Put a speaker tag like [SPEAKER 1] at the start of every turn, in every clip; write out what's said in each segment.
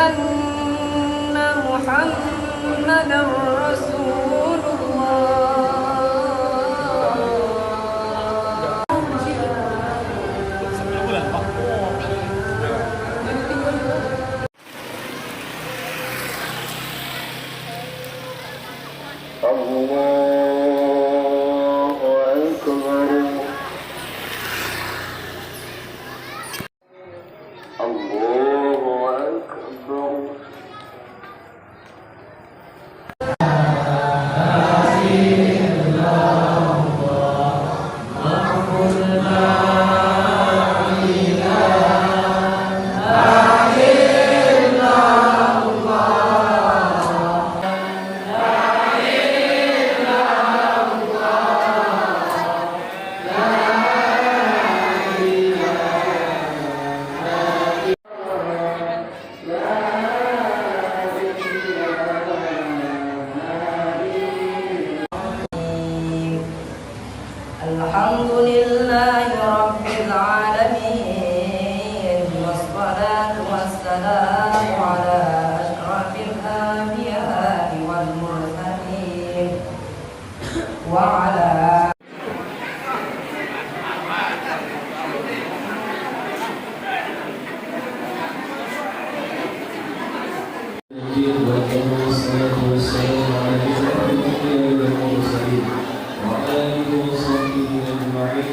[SPEAKER 1] أن محمدا رسول الحمد لله رب العالمين والصلاة والسلام على أشرف الأنبياء والمرسلين وعلى
[SPEAKER 2] والصلاة والسلام على أشرف الأنبياء والمرسلين وعلى آله وصحبه أجمعين.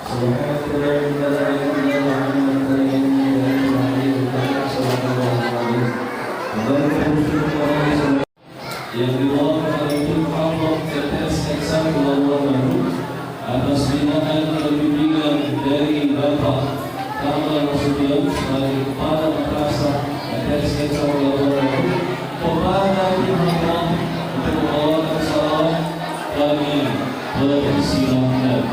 [SPEAKER 2] سبحانك لا علم لنا إلا ما علمتنا إنك أنت العليم الحكيم. صلى الله عليه وسلم. Yang diwakilkan itu Allah tetes eksakul Allah atas binaan dan bimbingan dari Bapak Kamal Nasution sebagai kepala madrasah tetes eksakul Allah kepada Allah untuk membawakan salam kami bersilakan.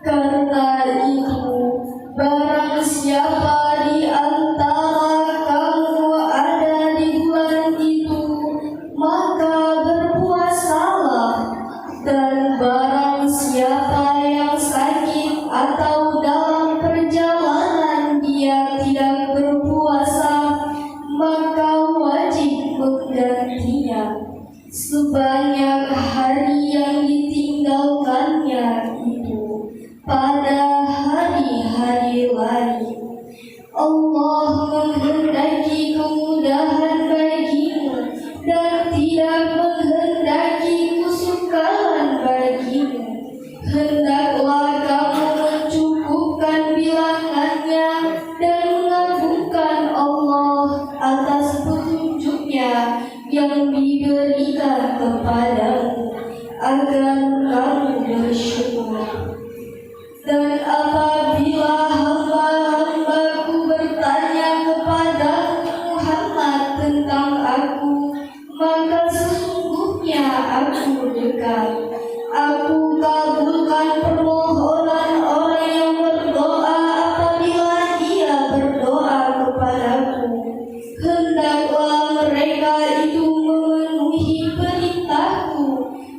[SPEAKER 3] Karena itu, barang siapa di antara kamu ada di bulan itu, maka berpuasalah. Dan barang siapa yang sakit atau dalam perjalanan dia tidak berpuasa, maka wajib menggantinya sebanyak hari yang ditinggalkannya itu pada hari-hari lain. Allah menghendaki kemudahan bagimu dan tidak menghendaki kesukaran bagimu. Hendaklah kamu mencukupkan bilangannya dan mengagungkan Allah atas petunjuknya yang diberikan kepadamu agar kamu bersyukur. Dan apabila hamba-hambaku bertanya kepadamu Muhammad tentang aku, maka sesungguhnya aku dekat. Aku kabulkan permohonan orang yang berdoa apabila dia berdoa kepadaku. Hendaklah mereka itu memenuhi perintahku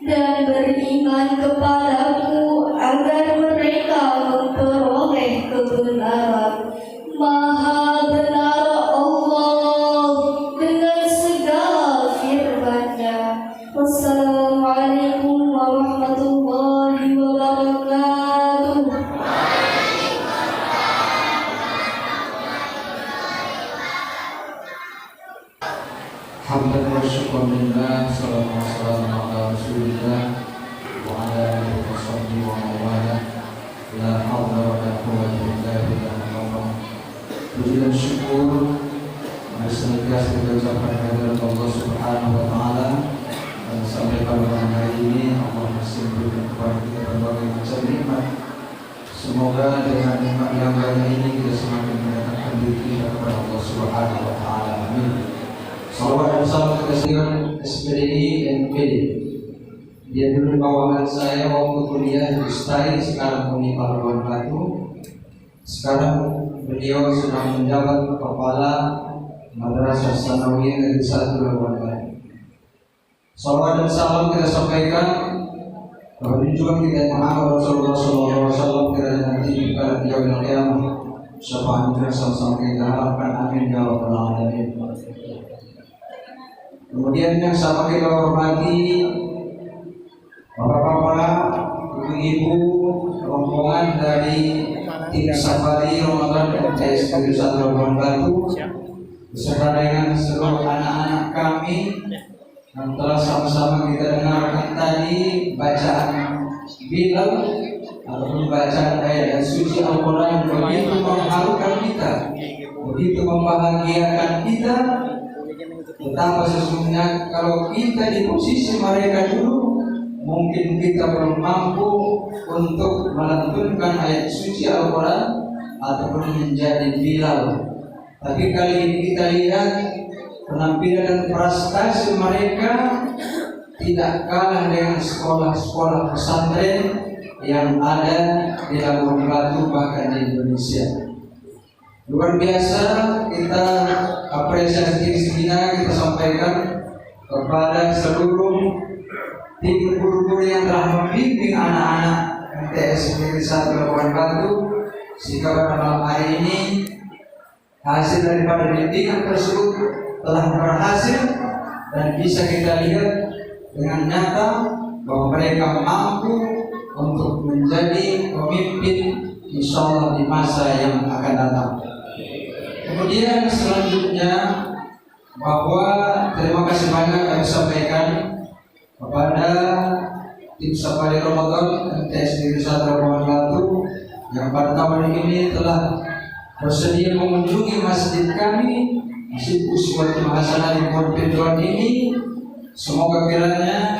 [SPEAKER 3] dan beriman kepadaku agar mereka memperoleh kebenaran. Maha benar Allah dengan segala firman-Nya. Wassalamualaikum warahmatullahi wabarakatuh.
[SPEAKER 4] Hamdan wa syukran lillah, sallallahu wasallam ala rasulillah wa ala alihi wa sahbihi wa mawala. La hawla wa la quwwata illa billah. Puji dan syukur senantiasa kita ucapkan kehadirat Allah Subhanahu wa taala. Dan sampai pada malam hari ini Allah masih memberikan kepada kita berbagai macam nikmat. Semoga dengan nikmat yang banyak ini kita semakin mendekatkan diri kita kepada Allah Subhanahu wa taala. Amin. Salawat dan salam kekasihan SPDI NPD. Dia dulu di bawahan saya waktu kuliah di Stai, sekarang Unipal Labuan Batu. Sekarang beliau sedang menjabat kepala Madrasah Sanawiyah Negeri 1 Labuan Batu. Salawat dan salam kita sampaikan bahwa juga kita Muhammad Rasulullah SAW kita nanti pada yaumil qiyamah. Syafaat kita sama-sama kita harapkan, amin ya rabbal alamin. Kemudian yang sama kita hormati bapak-bapak, ibu-ibu, rombongan dari tim safari Ramadan MTS Negeri 1 Labuan Batu beserta dengan seluruh anak-anak kami yang telah sama-sama kita dengarkan tadi bacaan Bilal ataupun bacaan ayat suci Al-Quran begitu mengharukan kita, begitu membahagiakan kita. Betapa sesungguhnya kalau kita di posisi mereka dulu, mungkin kita belum mampu untuk melantunkan ayat suci Al-Quran ataupun menjadi Bilal. Tapi kali ini kita lihat penampilan dan prestasi mereka tidak kalah dengan sekolah-sekolah pesantren yang ada di Labuan Batu bahkan di Indonesia. Luar biasa, kita apresiasi sejenak kita sampaikan kepada seluruh tim guru-guru yang telah membimbing anak-anak MTS Negeri 1 Labuan Batu, sehingga pada malam hari ini hasil daripada bimbingan tersebut telah berhasil dan bisa kita lihat dengan nyata bahwa mereka mampu untuk menjadi pemimpin insyaallah di masa yang akan datang. Kemudian selanjutnya bahwa terima kasih banyak kami sampaikan kepada tim safari Ramadan MTS Negeri 1 Labuan Batu yang pada tahun ini telah bersedia mengunjungi masjid kami, Masjid Uswatul Hasanah di Pondok Pedron ini. Semoga kiranya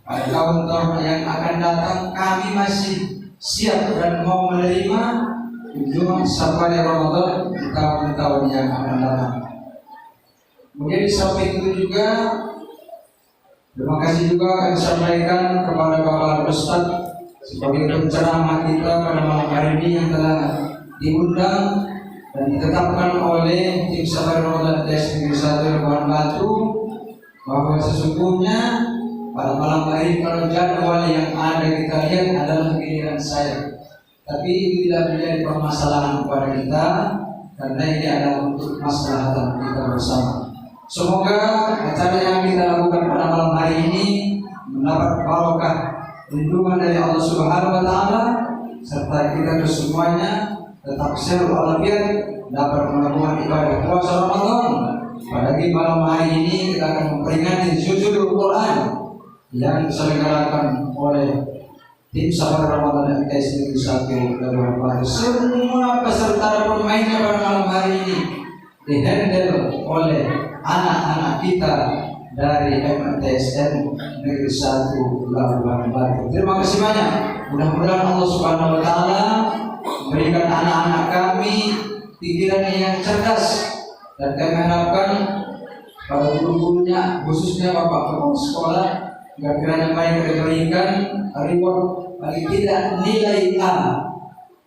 [SPEAKER 4] pada tahun-tahun yang akan datang kami masih siap dan mau menerima kunjungan safari Ramadan di tahun-tahun yang akan datang. Kemudian di samping itu juga terima kasih juga kami sampaikan kepada Bapak Ustaz sebagai penceramah kita pada malam hari ini yang telah diundang dan ditetapkan oleh tim Sabar Ramadan Tes Negeri 1 Labuhan Batu, bahwa sesungguhnya pada malam hari kalau jadwal yang ada kita lihat adalah giliran saya, tapi itu tidak menjadi permasalahan kepada kita karena ini adalah untuk maslahatan kita bersama. Semoga acara yang kita lakukan pada malam hari ini mendapat barokah lindungan dari Allah Subhanahu wa taala, serta kita kesemuanya tetap sehat walafiat dapat melakukan ibadah puasa Ramadan. Apalagi malam hari ini kita akan memperingati Juzul Quran yang diselenggarakan oleh tim Sabar Ramadan MTS Negeri 1 Labuhan Batu. Semua peserta pemainnya pada malam hari ini dihandle oleh anak-anak kita dari MTSN Negeri 1 Labuhan Batu. Terima kasih banyak. Mudah-mudahan Allah Subhanahu wa taala memberikan anak-anak kami pikiran yang cerdas, dan kami harapkan pada guru-gurunya, khususnya bapak kepala sekolah, agar kiranya mereka diberikan reward paling tidak nilai A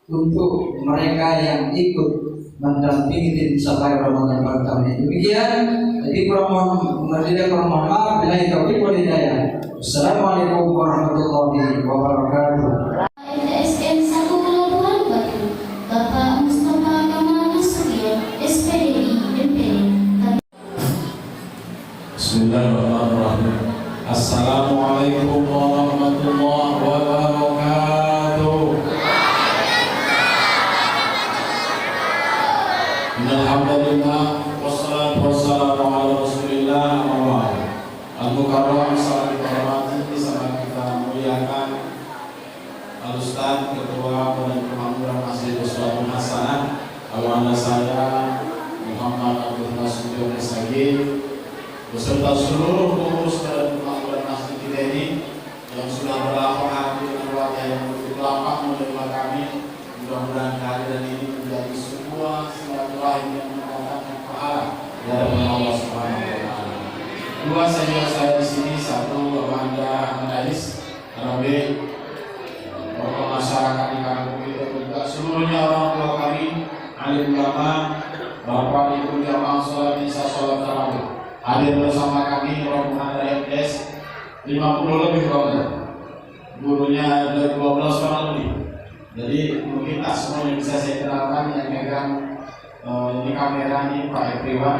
[SPEAKER 4] untuk mereka yang ikut mendampingi tim Sabar Ramadan tahun ini. Demikian, jadi kurang mohon maaf bila itu hidayah. Assalamualaikum warahmatullahi wabarakatuh.
[SPEAKER 3] MTSN 1 Labuhan Batu, Bapak Mustafa Kamal Nasution, SPDI MPD.
[SPEAKER 2] Bismillahirrahmanirrahim. Assalamualaikum warahmatullahi wabarakatuh. Alhamdulillah, wassalatu wassalamu ala Rasulillah wa ba'd. Al-Mukarram, salam dihormati, sangat kita muliakan Al-Ustaz Ketua Badan Kemakmuran Masjid Uswatun Hasanah, awana saya Muhammad Abdul Nasution SAG, beserta seluruh pengurus Badan Kemakmuran Masjid kita ini yang sudah berlapang hati dan keluarga yang berlapang menerima kami. Mudah-mudahan kehadiran ini menjadi sebuah silaturahim yang mendatangkan pahala dari Allah Subhanahu wa taala. Dua saya di sini, satu Bapak Anda Menadis, Arabi, Bapak masyarakat di kampung kita juga seluruhnya orang tua kami, alim ulama, Bapak Ibu jamaah sholat isya sholat tarawih. Hadir bersama kami rombongan dari MTS 50 lebih orang. Gurunya ada 12 orang lebih. Jadi mungkin tak semuanya bisa saya kenalkan. Yang megang ini kamera ini Pak Epriwan.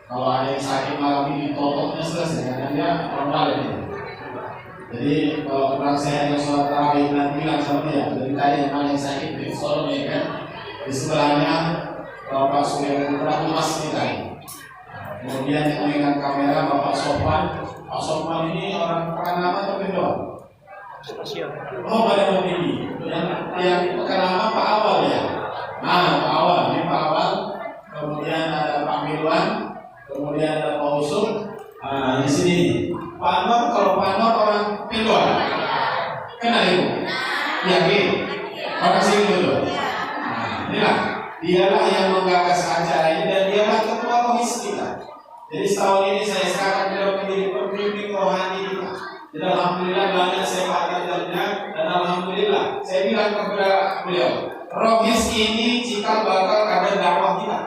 [SPEAKER 2] Kalau ada yang sakit malam ini totoknya selesai karena dia rontal ini. Jadi kalau kurang saya yang sholat tarawih nanti bilang sama dia. Jadi tadi yang paling sakit di Solo ya kan. Di sebelahnya Bapak Surya Putra Mas kita. Kemudian yang memegang kamera Bapak Sofwan. Pak Sofwan ini orang Pekanama atau Bendor? Oh, pada tinggi. Yang Pekanama Pak Awal ya. Nah, Pak Awal, ini Pak Awal. Kemudian ada Pak Mirwan. Kemudian ada Pak Usum. Nah, di sini Pak Anwar. Kalau Pak Anwar orang Bendor, kenal ibu? Yakin? Orang sini betul. Nah, inilah dialah yang menggagas acara ini dan dialah ketua komisi kita. Jadi setahun ini saya sekarang beliau menjadi pembimbing rohani kita. Jadi alhamdulillah banyak saya pakai dan alhamdulillah saya bilang kepada beliau, Rohis ini cikal bakal ada dakwah kita,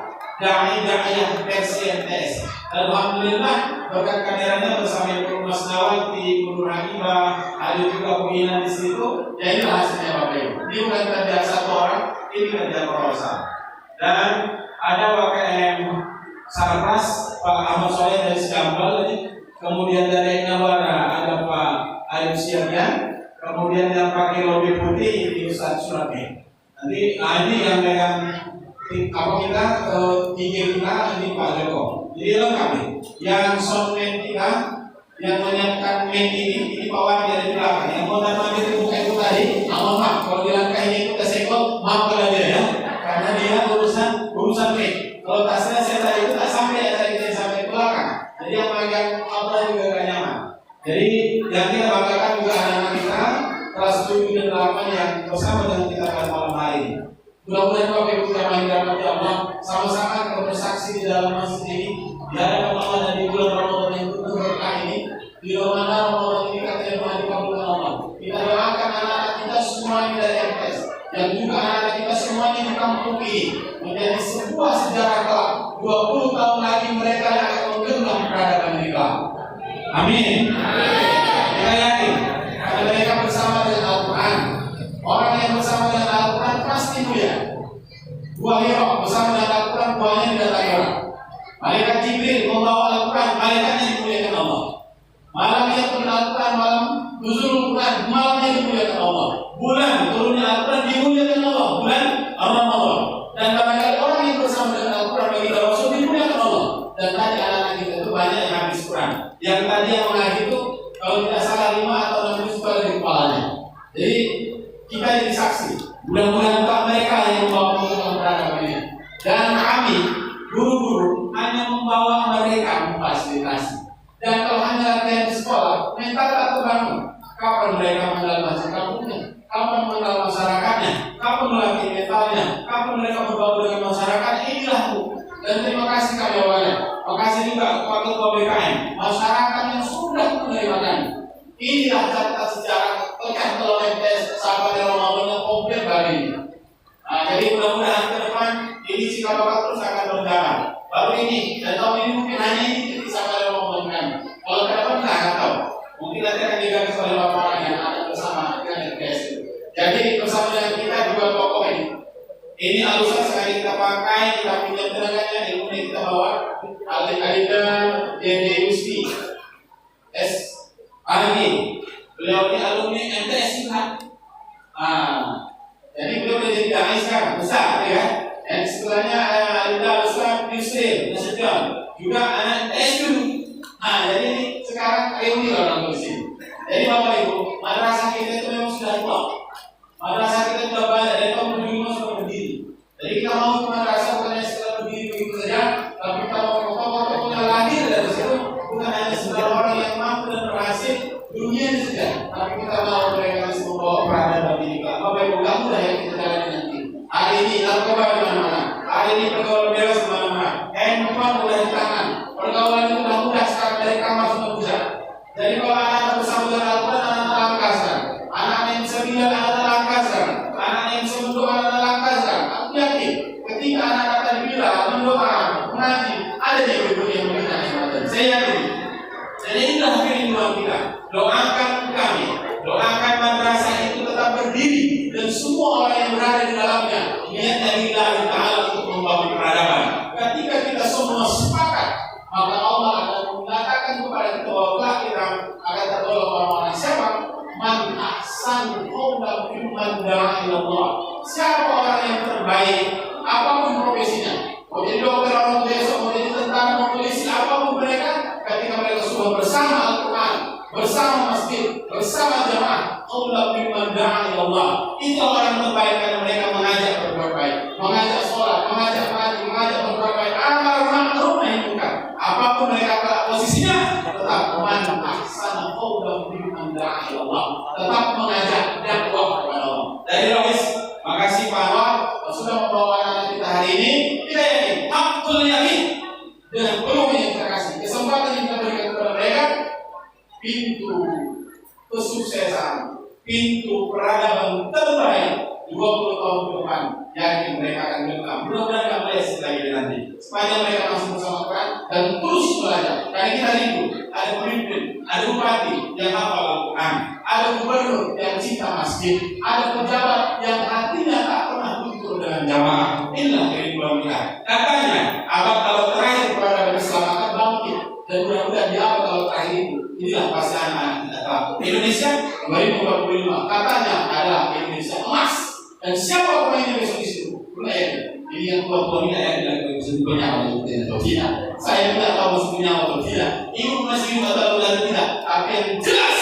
[SPEAKER 2] dai-dai versi MTS. Alhamdulillah berkat kehadirannya bersama Ibu Mas Nawati, Ibu Rahimah, ada juga pembinaan di situ. Ya inilah hasilnya Bapak Ibu. Ini bukan kerja satu orang, ini kerja bersama. Dan ada WKM Sarkas, Pak Ahmad Soleh dari Sejambal tadi. Kemudian dari Nawara ada Pak Ayub Sirian. Kemudian yang pakai lobi putih ini Ustaz Suratnya. Nanti ini yang dengan apa kita tiga kita ini Pak Joko. Jadi lengkap nih. Yang soundman kita yang menyiapkan main ini Pak Wadi dari belakang. Yang mau nama itu buka itu tadi. Maaf kalau dilangkahinya itu kesenggol, maaf aja ya. Karena dia urusan main. Kalau tasnya saya tadi itu tak sampai ya tadi kita sampai ke belakang. Jadi yang megang apa juga gak nyaman. Jadi yang kita banggakan juga anak-anak kita kelas 7 dan 8 yang bersama dengan kita pada malam hari ini. Mudah-mudahan Bapak Ibu jamaah yang dirahmati Allah sama-sama kita bersaksi di dalam masjid ini. Di hadapan Allah dan di bulan Ramadan yang penuh berkah ini. Di mana Ramadan ini katanya dikabulkan Allah. Kita doakan anak-anak kita
[SPEAKER 5] MTS, yang juga anak-anak kita semuanya di kampung ini menjadi sebuah sejarah kelak. 20 tahun lagi mereka yang akan menggenggam peradaban kita. Amin. Kita yakin karena mereka bersama dengan Al-Quran. Orang yang bersama dengan Al-Quran pasti mulia. Buah hira bersama dengan Al-Quran, buahnya didatangi orang. Malaikat Jibril membawa Al-Quran, malaikatnya dimuliakan Allah. Malam yang turun Al-Quran, malam nuzul Quran, malamnya dimuliakan Allah. Bulan turunnya Al-Quran dimuliakan Allah, bulan Ramadan. Dan barangkali orang yang bersama dengan Al-Quran bagi Rasul dimuliakan Allah. Dan tadi anak-anak kita itu banyak yang habis Quran. Yang tadi yang mengaji itu kalau tidak salah 5 atau 6 juz di kepalanya. Jadi kita jadi saksi. Mudah-mudahan mereka yang membawa pengumuman peradaban ini. Dan kami guru-guru hanya membawa mereka memfasilitasi. Dan kalau hanya latihan di sekolah, mental tak terbangun. Kapan mereka mengenal masjid kampungnya? Kapan mengenal masyarakatnya? Kapan melatih mentalnya? Kapan mereka berbaur dengan masyarakat? Inilah Bu. Dan terima kasih kami awalnya. Terima kasih juga kepada BKM, masyarakat yang sudah menerima kami. Inilah catatan sejarah tekan telur MTS sahabat Ramadan yang komplit hari ini. Nah, jadi mudah-mudahan ke depan ini sikap Bapak terus akan berjalan. Baru ini dan tahun ini mungkin hanya ini titik sahabat Ramadan kami. Kalau ke depan nggak tahu. Mungkin nanti akan diganti oleh Bapak yang ada bersama dengan MTS. Jadi bersama dengan kita dua tokoh ini. Ini alusan sekali kita pakai, kita pinjam tenaganya, ilmu yang kita bawa. Alida Dede Usti S. Argi. Beliau ini alumni MTS juga. Jadi beliau sudah jadi dai sekarang, besar ya. Dan sebelahnya Alida Ustaz Yusri Nasution juga anak MTS dulu. Jadi sekarang reuni orang di sini. Jadi Bapak Ibu, madrasah kita itu memang sudah tua. Madrasah kita sudah banyak dari tahun 2005 sudah berdiri. Jadi kita mau ke madrasah bukannya sekedar berdiri begitu saja, tapi kita mau tokoh-tokoh yang lahir dari situ bukan hanya sekedar orang yang mampu dan berhasil dunia ini saja, tapi kita mau mereka bisa membawa peradaban ini. Bapak Ibu, nggak mudah yang kita jalani nanti. Hari ini narkoba di mana-mana, hari ini pergaulan bebas di mana-mana, handphone mudah di tangan, pergaulan itu mudah sekarang dari kamar sudah bisa. Jadi kalau anak-anak bersama dengan Al-Quran, anak-anak langka sekarang. Anak yang bisa bilang anak-anak langka sekarang. Anak yang bisa mendoa anak-anak langka sekarang. Aku yakin ketika anak-anak tadi bilang mendoa, mengaji, ada di ibu yang meminta nikmat. Saya yakin. Jadi inilah kerinduan kita. Doakan kami, doakan madrasah itu tetap berdiri dan semua orang yang berada di dalamnya niat dari Allah Taala untuk membangun peradaban. Ketika kita semua sepakat, maka Allah akan mengatakan kepada kita bahwa kita akan tertolong orang-orang siapa? Man ahsan qawlan mimman da'a ila Allah. Siapa orang yang terbaik apapun profesinya? Mau jadi dokter, orang besok mau jadi tentara, mau polisi, apapun mereka, ketika mereka sudah bersama Al-Quran, bersama masjid, bersama jamaah, qawlan mimman da'a ila Allah. Itu orang terbaik karena mereka mengajak berbuat baik, mengajak sholat, mengajak mengaji, mengajak berbuat baik, amar ma'ruf nahi munkar. Apapun mereka pada posisinya, tetap man ahsana qawlan mimman da'a ila Allah. Tetap mengajak dakwah kepada Allah. Dari Rais, makasih Pak Anwar sudah membawa anak kita hari ini. Kita yakin, hakul yakin dengan penuh yang kita kasih, kesempatan yang kita berikan kepada mereka, pintu kesuksesan, pintu peradaban terbaik 20 tahun ke depan, yakin mereka akan berkembang. Mudah-mudahan nggak meleset lagi nanti. Sepanjang mereka masih bersama Quran dan terus belajar. Karena kita rindu, ada pemimpin, ada bupati yang hafal Al-Quran, ada gubernur yang cinta masjid, ada pejabat yang hatinya tak pernah luntur dengan jamaah. Inilah kerinduan kita. Katanya, abad kalau terakhir peradaban Islam akan bangkit dan mudah-mudahan di abad kalau terakhir itu. Inilah pasti anak-anak kita tahu. Indonesia 2045 katanya adalah Indonesia emas. Dan siapa pemainnya besok di situ? Ini yang tua-tua ini saya tidak bisa bernyawa atau tidak. Saya tidak tahu masih bernyawa atau tidak. Ibu masih atau tidak. Tapi yang jelas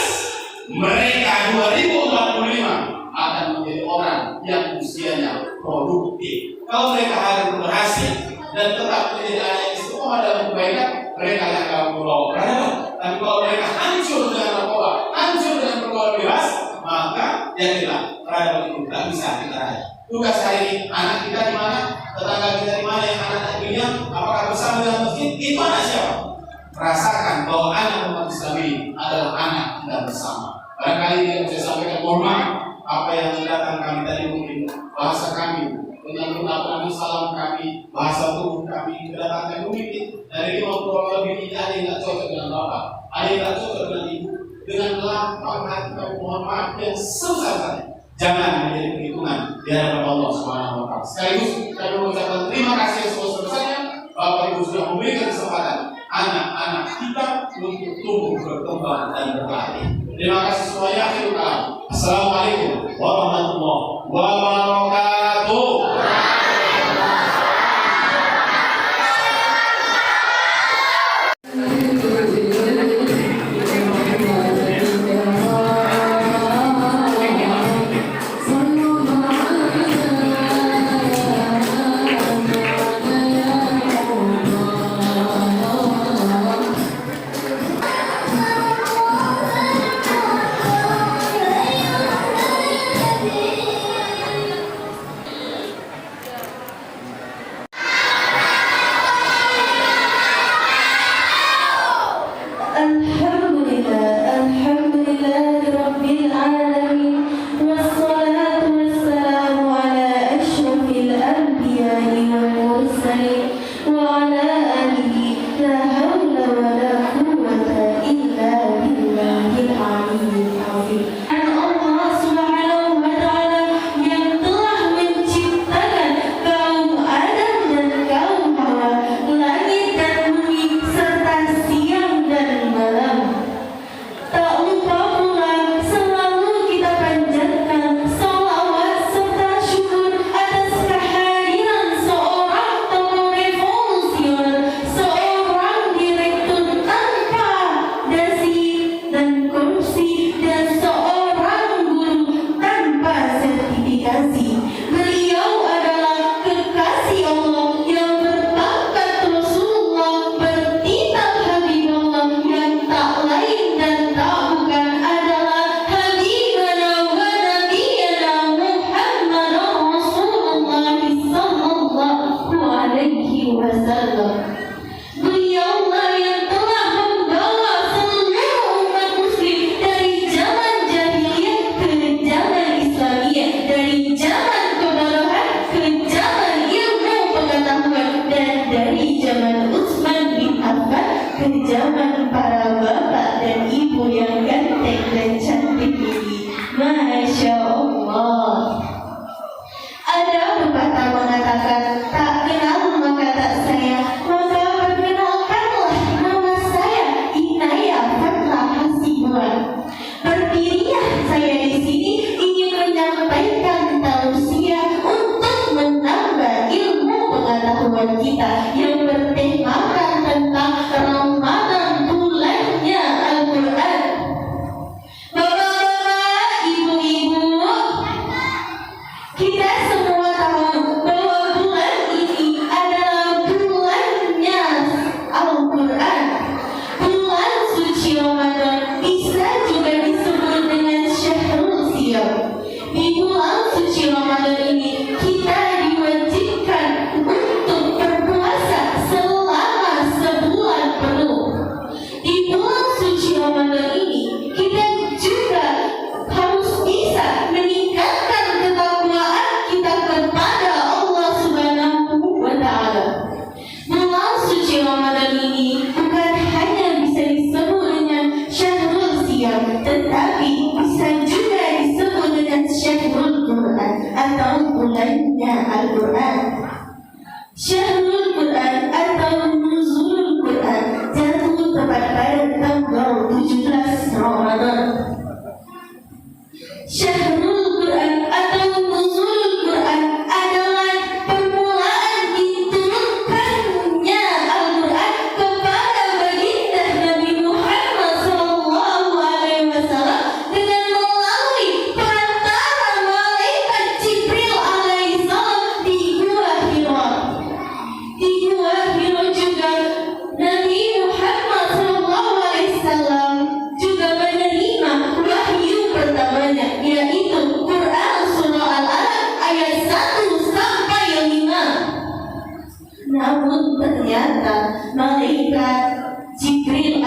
[SPEAKER 5] mereka 2045 akan menjadi orang yang usianya produktif. Kalau mereka hari berhasil dan tetap menjadi anak yang istiqomah dalam kebaikan, mereka akan membawa peradaban. Tapi kalau mereka hancur dengan narkoba, hancur dengan pergaulan bebas, maka yakinlah peradaban itu tidak bisa kita raih. Tugas hari ini, anak kita di mana, tetangga kita di mana yang anak negerinya, apakah bersama dengan masjid? Itu anak siapa? Rasakan bahwa anak umat Islam ini adalah anak kita bersama. Barangkali yang saya sampaikan, mohon maaf apa yang datang kami tadi mungkin bahasa kami, dengan menggunakan salam kami, bahasa tubuh kami, kedatangan mungkin dari 50 orang lebih ini ada yang tidak cocok dengan Bapak, ada yang tidak cocok dengan Ibu, dengan lapang hati kami mohon maaf yang sebesar-besarnya. Jangan menjadi perhitungan di hadapan Allah Subhanahu wa Ta'ala. Sekaligus kami mengucapkan terima kasih yang sebesar-besarnya. Bapak Ibu sudah memberikan kesempatan anak-anak kita untuk tumbuh berkembang dan berlatih. Terima kasih semuanya. Akhirul kalam. Assalamualaikum warahmatullahi wabarakatuh.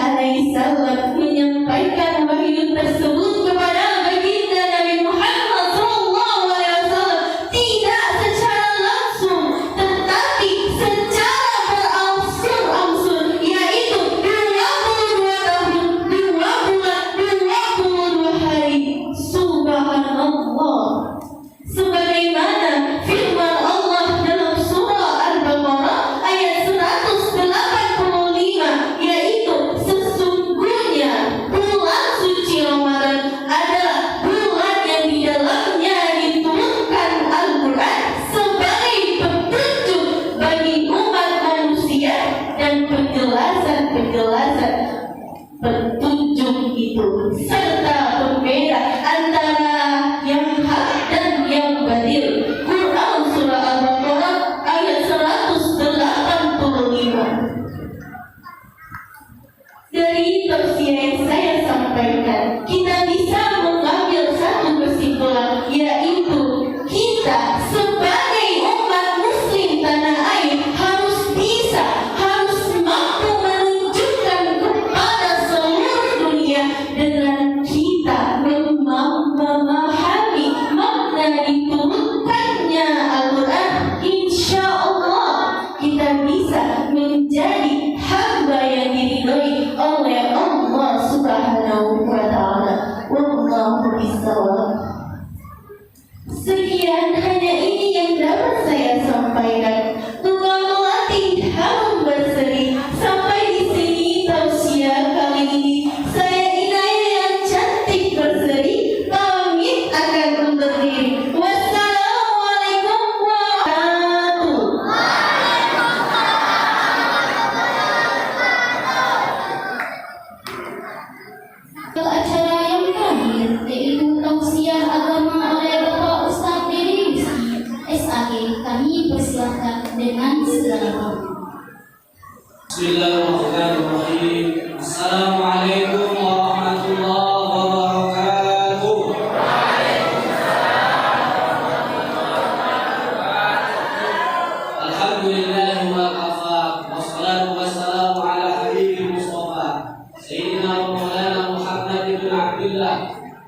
[SPEAKER 3] alaihissalam menyampaikan wahyu tersebut kepada baginda Nabi Muhammad serta pembeda antara yang hak dan yang batil. Quran surah Al-Baqarah ayat 185. Dari tafsir yang saya sampaikan, kita bisa mengambil satu kesimpulan, yaitu kita sebagai umat muslim tanah air harus mampu menunjukkan kepada seluruh dunia dengan kita memahami makna diturunkannya Al-Quran. Insya Allah kita bisa menjadi hamba yang diridhoi oleh Allah Subhanahu wa Ta'ala. Wallahu bishawab. Sekian, hanya ini yang dapat saya sampaikan. Tua Melati Harun Basri. Sampai di sini tausiah kali ini. Saya Inaya yang cantik berseri pamit akan undur diri. Wassalamualaikum warahmatullahi wabarakatuh. Acara yang terakhir yaitu tausiah agama oleh Bapak Ustadz Dede Rizki SAG. Kami persilakan dengan segala hormat.
[SPEAKER 2] Bismillahirrahmanirrahim. Assalamualaikum warahmatullahi wabarakatuh. Alhamdulillah wa kafa, wassalatu wassalamu ala habibih Mustafa Sayyidina wa Maulana Muhammad ibn Abdullah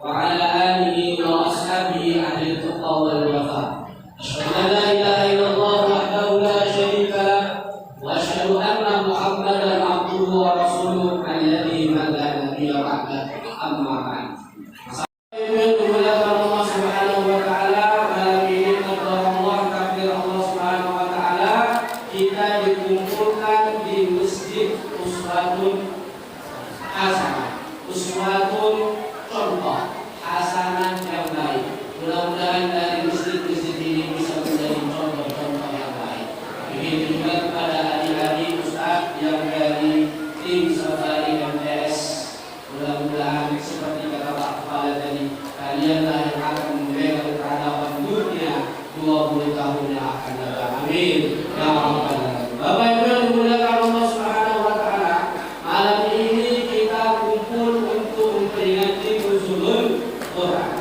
[SPEAKER 2] wa ala alihi wa ashabihi ahli tuqa wal wafa. Asyhadu an la ilaha illallah wahdahu la syarika lah wa asyhadu anna Muhammadan abduhu wa rasuluh alladzi la nabiyya ba'dah. Amma ba'd. Allah Subhanahu wa ta'ala, malam ini Allah takdir Allah Subhanahu wa ta'ala, kita dikumpulkan di Masjid Uswatun Hasanah, uswatun contoh hasanah yang baik. Mudah-mudahan dari masjid-masjid ini bisa menjadi contoh-contoh yang baik. Begitu juga kepada adik-adik Ustaz yang dari tim Safari MTS. Mudah-mudahan seperti kata Pak Kepala tadi, kalianlah yang akan memegang peradaban dunia 20 tahun yang akan datang. Amin. Ya Rabbal Alamin. Bapak Ibu yang dimuliakan Allah Subhanahu wa ta'ala, malam ini kita kumpul untuk memperingati nuzulul Quran.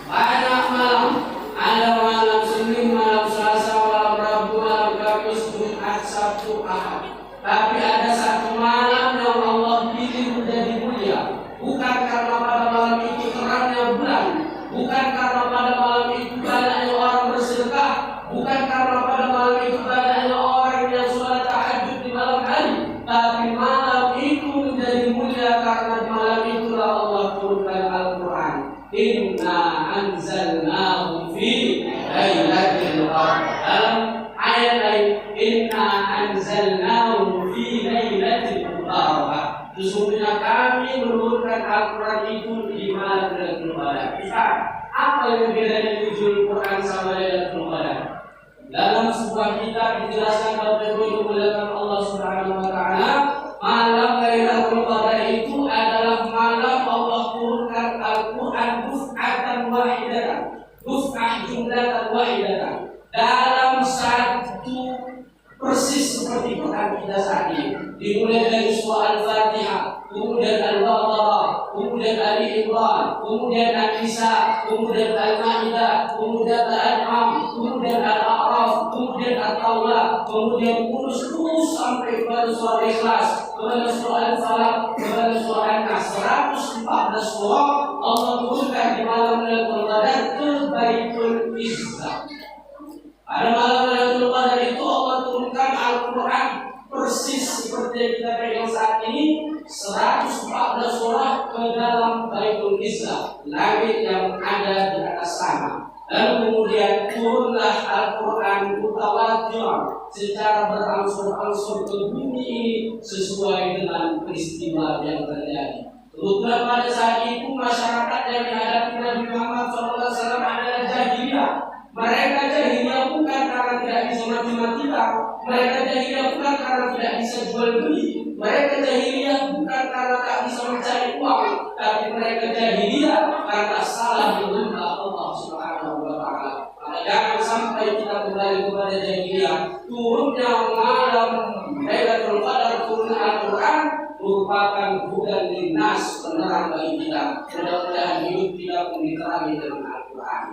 [SPEAKER 2] Banyak malam, ada malam Senin, malam Selasa, malam Rabu, malam Kamis, Jumat, Sabtu, Ahad. Tapi ada satu malam yang Allah pilih menjadi mulia, bukan karena pada malam itu terangnya bulan, bukan karena pada malam itu banyaknya orang bersedekah, bukan karena pada malam itu banyaknya orang yang sholat tahajud di malam hari, tapi malam itu menjadi mulia karena di malam itulah Allah turunkan Al-Quran. Inna anzalnahu fi lailatul qadar. Dalam ayat lain, inna anzalnahu fi lailatul qadar. Sesungguhnya kami menurunkan Al-Quran itu di malam Lailatul Qadar. Apa yang bedanya nuzul Quran sama Lailatul Qadar? Dalam sebuah kitab dijelaskan Bapak Ibu dimuliakan Allah Subhanahu wa ta'ala, malam Lailatul Qadar itu adalah malam Allah turunkan Al-Quran duf'atan wahidatan, duf'ah jumlatan wahidatan, dalam satu persis seperti Quran kita saat ini. Dimulai dari surah Al-Fatihah, kemudian Al-Baqarah, kemudian Ali Imran, kemudian An-Nisa, kemudian Al-Maidah, kemudian Al-An'am, kemudian Al-A'raf, kemudian At-Taubah, kemudian terus sampai kepada surah Ikhlas, kepada surah Al-Falaq, kepada surah An-Nas. 114 surah Allah turunkan di malam Lailatul Qadar ke Baitul Izzah. Pada malam Lailatul Qadar itu Allah turunkan Al-Quran persis seperti yang kita pegang saat ini, 114 surah ke dalam Baitul Izzah, langit yang ada di atas sana. Lalu kemudian turunlah Al-Quran mutawatir secara berangsur-angsur ke bumi ini sesuai dengan peristiwa yang terjadi. Kebetulan pada saat itu masyarakat yang dihadapi Nabi Muhammad SAW adalah jahiliyah. Mereka jahiliyah bukan karena tidak bisa matematika, mereka jahiliyah bukan karena tidak bisa jual beli, mereka jahiliyah bukan karena tak bisa mencari uang, tapi mereka
[SPEAKER 6] Jangan sampai kita kembali kepada jahiliyah. Turunnya malam Lailatul Qadar, turunnya Al-Quran merupakan hudan linnas, penerang bagi kita. Mudah-mudahan hidup kita pun diterangi dengan Al-Quran.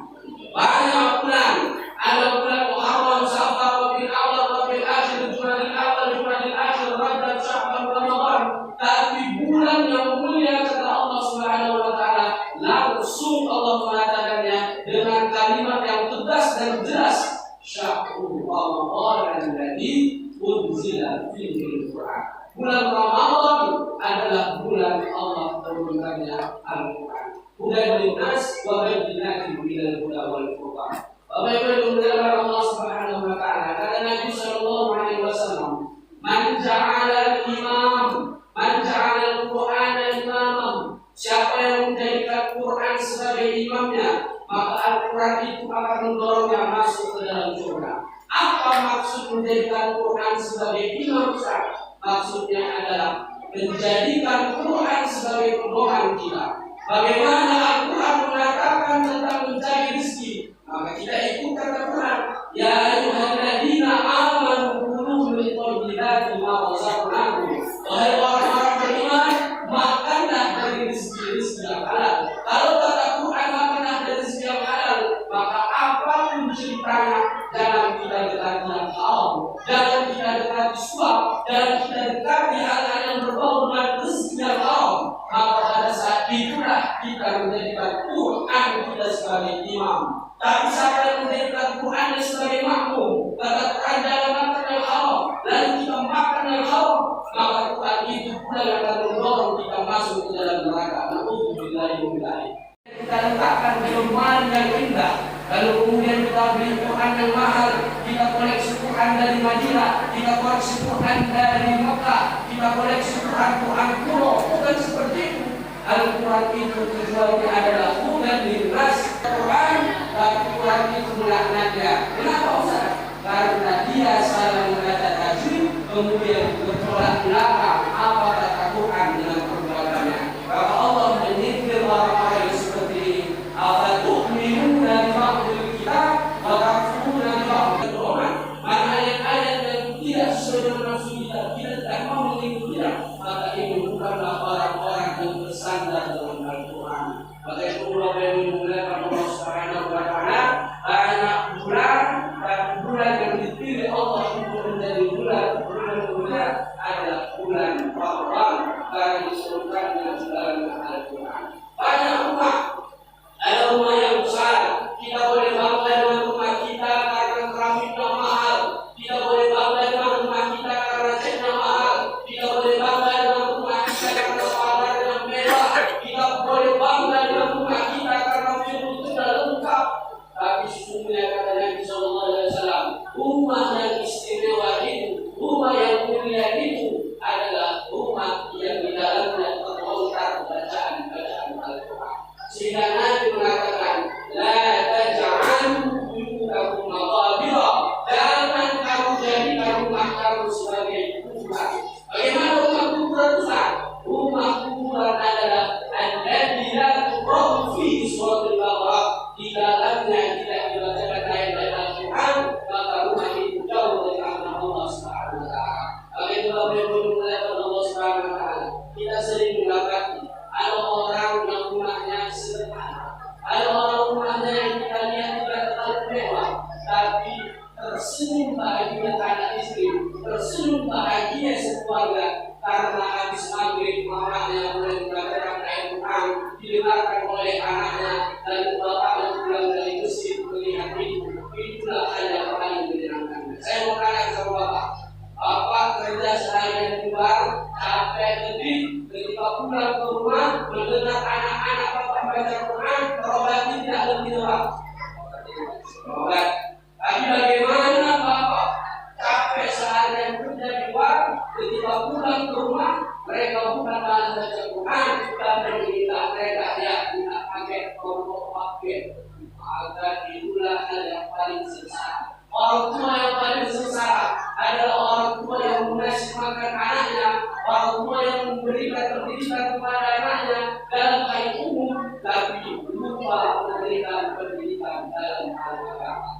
[SPEAKER 6] Banyak bulan, ada bulan Muharram, Safar, Rabiul Awal, Rabiul Akhir, Jumadil Awal, Jumadil Akhir, Rajab, Sya'ban, Ramadan. Tapi bulan yang mulia kata Allah Subhanahu wa taala, langsung Allah mengatakannya dengan kalimat yang tegas dan jelas, Syahrul Ramadan alladzi unzila fihi al-Qur'an. Bulan Ramadan adalah bulan Allah turunkannya Al-Quran. Hudan linnas wa bayyinatin minal huda wal furqan. Bapak Ibu dimuliakan Allah Subhanahu wa taala, kata Nabi sallallahu alaihi wasallam, man ja'ala al-Qur'ana imamah, siapa yang menjadikan Quran sebagai imamnya, maka Al-Quran itu akan mendorongnya masuk ke dalam surga. Apa maksud menjadikan Quran sebagai imam kita? Maksudnya adalah menjadikan Quran sebagai pedoman kita. Bagaimana Al-Quran mengatakan tentang mencari rezeki, maka kita ikut kata Quran, ya ayyuhalladzina amanu kulu min thayyibati ma razaqnakum. Wahai orang-orang beriman, makanlah dari rezeki yang halal. Kalau kata Quran makanlah dari rezeki yang halal, maka apapun ceritanya jangan kita dekati yang haram, jangan kita dekati suap, jangan kita dekati hal-hal yang berbau dengan rezeki yang haram. Maka pada saat itulah kita menjadikan Quran kita sebagai imam. Tapi siapa yang menjadikan Quran sebagai makmum, kata Quran jangan makan yang haram, lalu kita makan yang haram, maka Quran itu pula yang akan mendorong kita masuk ke dalam neraka. Na'udzubillahi. Kita letakkan kelemahan yang indah, lalu kemudian kita beli Quran yang mahal, kita koleksi Quran dari Madinah, kita koleksi Quran dari Mekah, kita koleksi Quran kuno. Bukan seperti itu. Al-Quran itu tujuannya adalah hudan linnas. Quran, tapi Quran itu melaknatnya. Kenapa Ustaz? Karena dia salah membaca tajwid, kemudian bertolak belakang apa kata Quran dengan perbuatannya. Maka Allah menyindir orang-orang yang seperti ini. Afatu'minuna bi ba'dil kitab wa takfuruna bi ba'dil Quran. Mana ayat-ayat yang tidak sesuai dengan nafsu kita, kita tidak mau mengikutinya, maka ini bukanlah orang-orang yang bersandar dalam Al-Quran. Maka itu Bapak yang dimuliakan Allah Subhanahu wa taala, banyak bulan dan bulan yang dipilih Allah untuk menjadi bulan mulia adalah bulan Ramadan, karena disebutkan dengan dalam Al-Quran. Banyak rumah, ada rumah yang besar, kita boleh bangga dengan rumah kita karena keramiknya mahal, kita boleh bangga dengan rumah kita karena catnya mahal, kita boleh bangga dengan rumah kita karena pagar yang mewah, kita boleh bangga dengan rumah kita karena view sudah lengkap. Tapi sesungguhnya kata Nabi sallallahu alaihi wasallam, rumah yang istimewa itu, rumah yang mulia itu adalah rumah yang di dalamnya terlontar bacaan Al-Quran. Sehingga Nabi mengatakan, la taj'alu buyutakum maqabira, jangan kamu jadikan rumah kamu sebagai kuburan. Bagaimana rumah kuburan besar? Rumah kuburan adalah alladzi la tuqra'u fihi suratul Baqarah, di dalamnya tidak dibacakan ayat-ayat Al-Quran, maka rumah itu jauh dari rahmat Allah Subhanahu wa taala. Bagaimana berbuat Allah Subhanahu wa taala? Kita sering mendapati ada orang yang rumahnya sederhana, ada orang rumahnya yang kita lihat tidak terlalu mewah, tapi tersenyum bahagia anak istri, tersenyum bahagia sekeluarga karena habis maghrib mamanya mulai membacakan ayat Quran didengarkan oleh anaknya dan bapaknya pulang dari masjid melihat itu. Itulah hal yang paling menyenangkan. Saya mau tanya sama bapak kerja seharian di luar, capek lebih, ketika pulang ke rumah mendengar anak-anak bapak baca Quran, terobati tidak lebih lewat. Berobat. Tapi bagaimana bapak capek seharian kerja di luar, ketika pulang ke rumah mereka bukan malah baca Quran, tapi meminta mereka tidak pakai kelompok pakai. Maka itulah hal yang paling sengsara. Orang tua yang paling sengsara adalah orang tua yang mengasih makan anaknya, orang tua yang memberikan pendidikan kepada anaknya dalam hal umum, tapi lupa memberikan pendidikan dalam hal agama.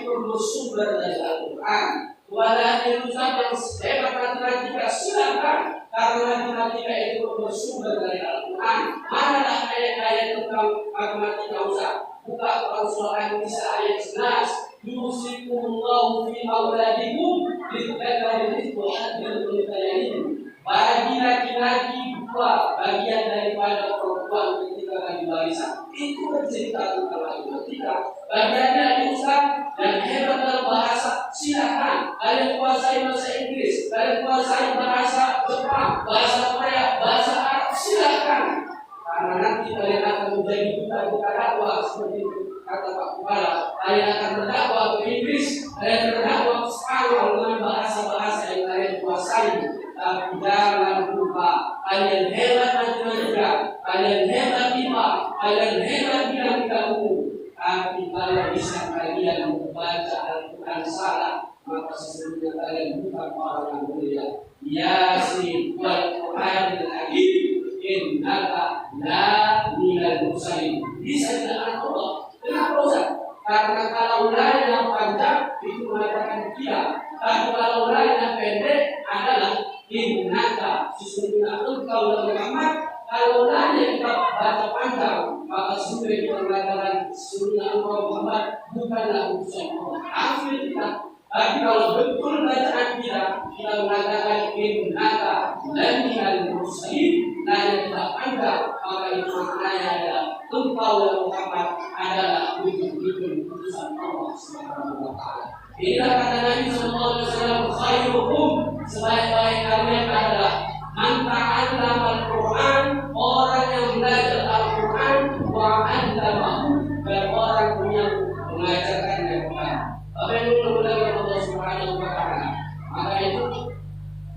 [SPEAKER 6] itu bersumber dari Al-Quran. Walau urusan yang hebat matematika silakan, karena matematika itu bersumber dari Al-Quran. Manalah ayat-ayat tentang matematika usah. Buka Quran surah An-Nisa ayat 11. Yusikumullahu fi auladikum lidzakari mithlu hadzil unthayayn. Bagi laki-laki dua bagian daripada perempuan ketika bagi warisan. Itu bercerita tentang matematika. Bagi adik Ustaz dan hebat dalam bahasa, silakan. Kalian kuasai bahasa Inggris, kalian kuasai bahasa Jepang, bahasa Korea, bahasa Arab, silakan. Karena nanti kalian akan menjadi duta dakwah seperti itu kata Pak Kepala. Kalian akan berdakwah ke Inggris, kalian berdakwah ke Spanyol dengan bahasa-bahasa yang kalian kuasai. Tapi jangan lupa, kalian hebat matematika, kalian hebat IPA, kalian hebat bidang umum. Tapi kalau bisa kalian membaca Al-Quran salah, maka sesungguhnya kalian bukan orang yang mulia. Yasin wal Qur'anil Hakim, innaka la minal mursalin. Bisa tidak Allah. Kenapa Ustaz? Karena kalau la yang panjang itu mengatakan tidak. Tapi kalau la yang pendek adalah innaka, sesungguhnya engkau Muhammad. Kalau nanya kita baca panjang, maka sudah kita mengatakan sesungguhnya engkau Muhammad bukanlah utusan Allah. Akhirnya kita. Tapi kalau betul bacaan kita mengatakan innaka laminal mursalin, nanya kita panjang, maka itu maknanya adalah engkau Muhammad adalah betul-betul utusan Allah Subhanahu wa taala. Inilah kata Nabi sallallahu alaihi wasallam, khairukum, sebaik-baik kalian adalah man ta'allama al-Qur'an, orang yang belajar Al-Quran, wa 'allamahu, dan orang yang mengajarkannya Quran. Apa yang mudah-mudahan Allah Subhanahu wa taala. Maka itu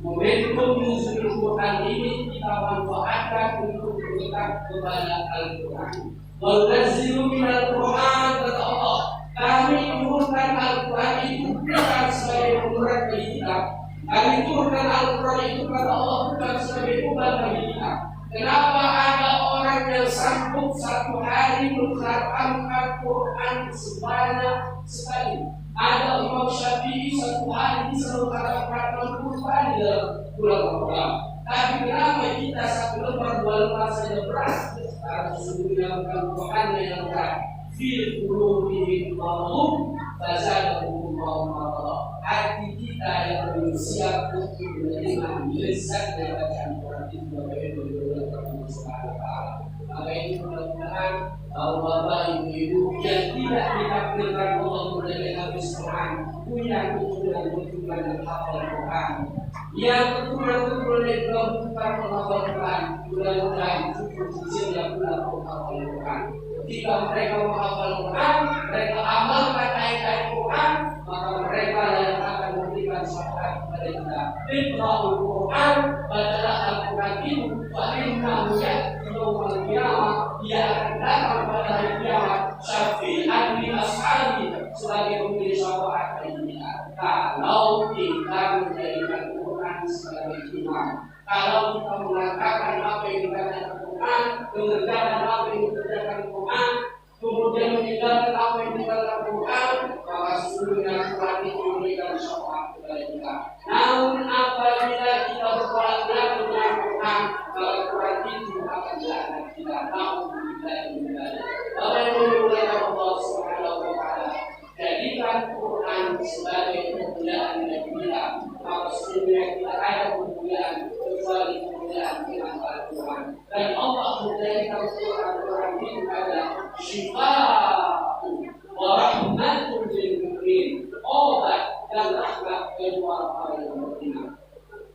[SPEAKER 6] momentum nuzul Quran ini kita manfaatkan untuk dekat kepada Al-Quran. Wa nunazzilu minal Quran, kata Allah, kami turunkan Al-Quran itu bukan sebagai pemberat bagi kita. Kami turunkan Al-Quran itu kata Allah bukan sebagai obat bagi kita. Kenapa ada orang yang sanggup satu hari mengkhatamkan Al-Quran sebanyak sekali? Ada Imam Syafi'i satu hari bisa mengkhatamkan Al-Quran di dalam bulan Ramadan. Tapi kenapa kita satu lembar dua lembar saja berat? Karena sesungguhnya bukan Quran yang berat. Fil qulubihim maradun fazadahum Allah. Hati kita yang belum siap untuk menerima lezat dari bacaan Quran itu bagaimana Allah Subhanahu wa taala. Maka itu mudah-mudahan Bapak Ibu yang tidak ditakdirkan Allah menjadi hafiz Quran, punya keturunan dan hafal Quran. Yang keturunan juga bukan menghafal Quran, mudah-mudahan cukup yang pula menghafal Quran. Ketika mereka menghafal Quran, mereka amalkan ayat-ayat Quran, maka mereka yang akan memberikan syafaat kepada kita. Iqra'ul Quran, bacalah Al-Quran itu, fa'innahu ya'ti yawmal qiyamah, dia akan datang pada hari kiamat, syafi'an li ashabi, sebagai pemberi syafaat bagi kita. Kalau kita menjadikan Quran sebagai imam, kalau kita mengatakan apa yang dikatakan Quran, mengerjakan apa yang dikerjakan Quran, kemudian meninggalkan apa yang ditinggalkan Quran, maka sesungguhnya Quran itu memberikan syafaat kepada kita. Namun apabila kita bertolak belakang dengan Quran, maka Quran itu akan melaknat kita. Namun kita meninggalkan. Apa yang memuliakan Allah Subhanahu wa taala, jadikan Quran sebagai kemuliaan bagi kita, maka sesungguhnya kita ada kemuliaan kecuali kemuliaan dengan Al-Quran. Dan Allah menjadikan Quran itu adalah syifa'un wa rahmatun lil mu'minin, obat dan rahmat bagi orang-orang yang beriman.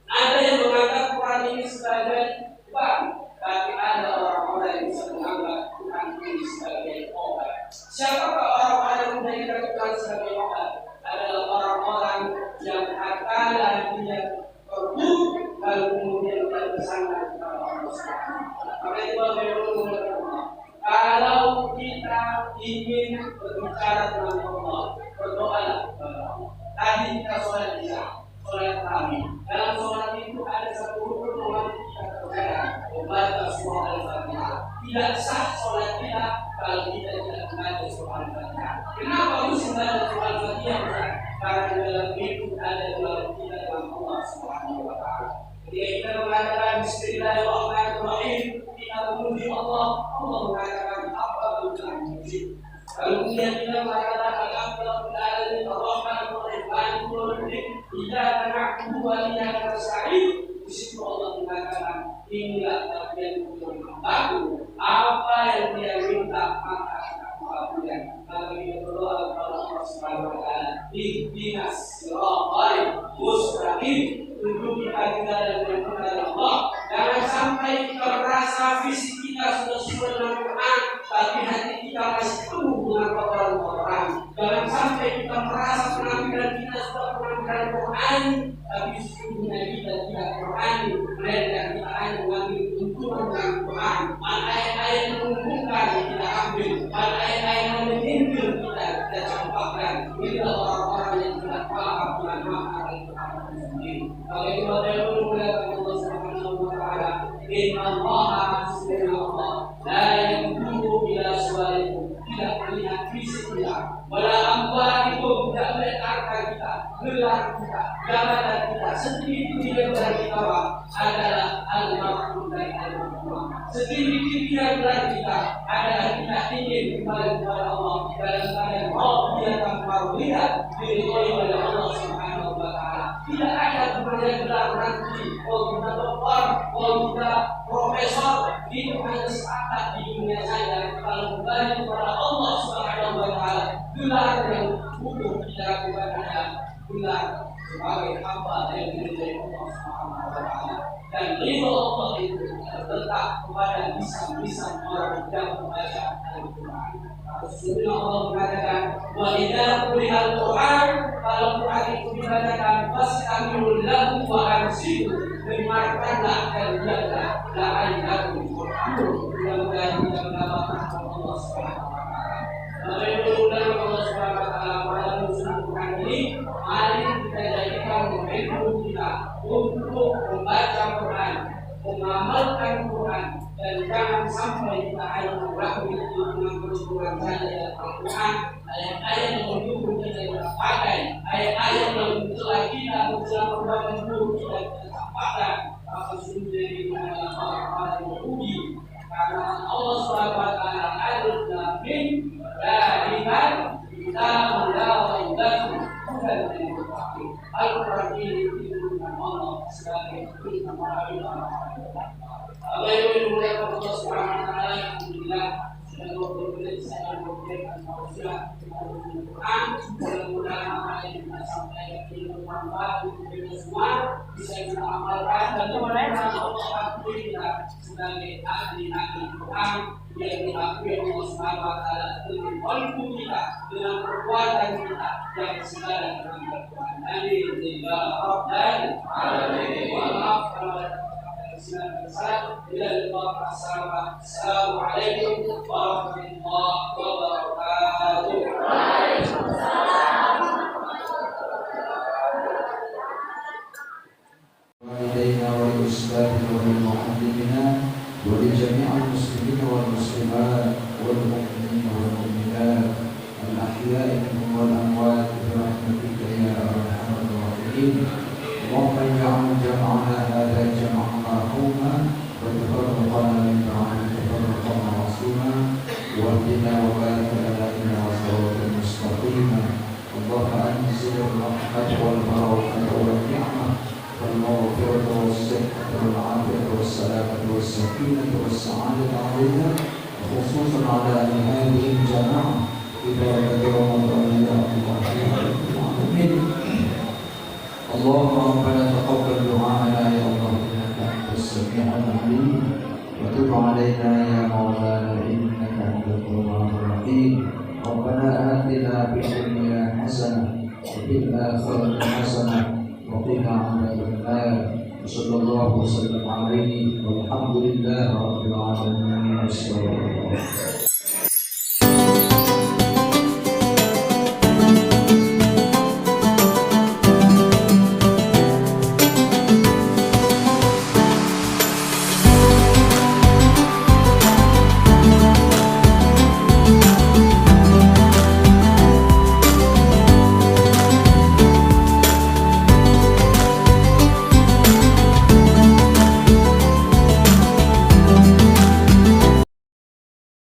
[SPEAKER 6] Ada yang menganggap Quran ini sebagai obat, tapi ada orang-orang yang bisa menganggap Quran ini sebagai obat. Siapakah orang-orang yang menjadikan Quran sebagai obat? Adalah orang-orang yang akal dia perlu lalu kemudian dia bersandar kepada Allah Subhanahu wa taala. Maka itu bagaimana kalau kita ingin berbicara dengan Allah, berdoalah kepada Allah. Tadi kita sholat isya, sholat tarawih. Dalam sholat itu ada satu rukun yang kita kerjakan, membaca surah Al-Fatihah. Tidak sah sholat kita kalau kita tidak membaca surah Al-Fatihah. Kenapa harus membaca surah Al-Fatihah? Ketika kita mengatakan Bismillahirrahmanirrahim, kita memuji Allah. Allah mengatakan apa kita memuji. Lalu kemudian kita mengatakan Alhamdulillahirabbil alamin arrahmanirrahim maliki yaumiddin iyyaka na'budu wa iyyaka nasta'in. Di situ Allah mengatakan inilah bagian untuk hambaku, apa yang dia minta maka aku kabulkan. Maka kita berdoa kepada Allah Subhanahu wa taala, ihdinas siratal mustaqim, tunjuk kita di jalan yang benar Allah. Jangan sampai kita merasa fisik kita sudah sesuai dengan Quran, tapi hati kita masih penuh dengan kotoran-kotoran. Jangan sampai kita merasa penampilan kita sudah penampilan Quran, tapi sesungguhnya kita tidak Quran, melainkan kita hanya mengambil keuntungan dengan Quran. Mana ayat-ayat yang menguntungkan kita ambil, mana ayat-ayat yang menyindir kita campakkan. Inilah orang-orang yang tidak paham dengan makna Al-Quran sendiri. Kalau itu ada yang memuliakan Allah Subhanahu wa taala, inna Allaha subhanahu la yanzuru ila suwarikum, tidak melihat fisik kita, wala amwalikum, tidak melihat harta kita, gelar kita, jabatan kita. Sedikit yang dari kita adalah al-maqsud dari al-Quran. Sedikit yang dari kita adalah kita ingin kembali kepada Allah dalam keadaan dia tanpa melihat diridhoi oleh Allah Subhanahu wa taala. Tidak ada kemudian gelar nanti, kita doktor, kita profesor, itu hanya sepakat di dunia saja. Kalau kembali kepada Allah Subhanahu wa taala, gelar yang butuh kita kepada gelar sebagai hamba yang diridhoi Allah Subhanahu wa taala. Dan ridho Allah itu terletak kepada lisan-lisan orang yang membaca Al-Quran. Sesungguhnya Allah mengatakan, wa idza quri'a al-Quran, kalau Quran itu dibacakan, fastami'u lahu wa ansitu, dengarkanlah dan diamlah la'allakum turhamun. Mudah-mudahan kita mendapatkan Allah Subhanahu wa taala. Mudah-mudahan Allah Subhanahu wa taala pada musim Quran ini, mari kita jadikan momentum kita untuk membaca Quran, mengamalkan Quran, dan jangan sampai kita hanya mengakui dengan bersurat saja dalam Al-Quran, ayat-ayat yang mendukung kita tidak pakai, ayat-ayat yang mencela kita, mencela perbuatan buruk kita tidak pakai. Maka sesungguhnya ini adalah orang-orang yang merugi, karena Allah Subhanahu wa taala adalah min daliman kita melawan dan bukan dari berpakai. Al-Quran ini diturunkan Allah sebagai firman Allah. Apa yang dimuliakan Allah Subhanahu wa taala, alhamdulillah sudah 20 menit saya memberikan tausiah Al-Quran. Mudah-mudahan apa yang kita sampaikan ini bermanfaat untuk kita semua, bisa kita amalkan, dan mudah-mudahan Allah akui kita sebagai ahli-ahli Quran yang diakui Allah Subhanahu wa taala dengan kalbu kita, dengan perbuatan kita yang segala dengan Al-Quran. Amin ya rabbal alamin. Maaf kalau Assalamualaikum warahmatullahi wabarakatuh.
[SPEAKER 4] والدينا ولأستاذنا ولمعلمنا ولجميع المسلمين والمسلمات والمؤمنين والمؤمنات الأحياء منهم والأموات برحمتك يا أرحم الراحمين. اللهم اجعل جمعنا هذا جمعا مرحوما وتفرقنا من بعده تفرقا معصوما واهدنا وبارك لنا إلى صراط مستقيم. اللهم أنزل الرحمة والبركة والنعمة والمغفرة والصحة والعافية والسلامة والسكينة والسعادة علينا، وخصوصا على أهل هذه الجماعة إذا بدر رمضان يا الله يا رب العالمين. اللهم ربنا تقبل دعاءنا يا الله إنك أنت السميع العليم، وتب علينا يا مولانا إنك أنت التواب الرحيم. ربنا آتنا في الدنيا حسنة وفي الآخرة حسنة وقنا عذاب النار. وصلى الله وسلم عليه والحمد لله رب العالمين.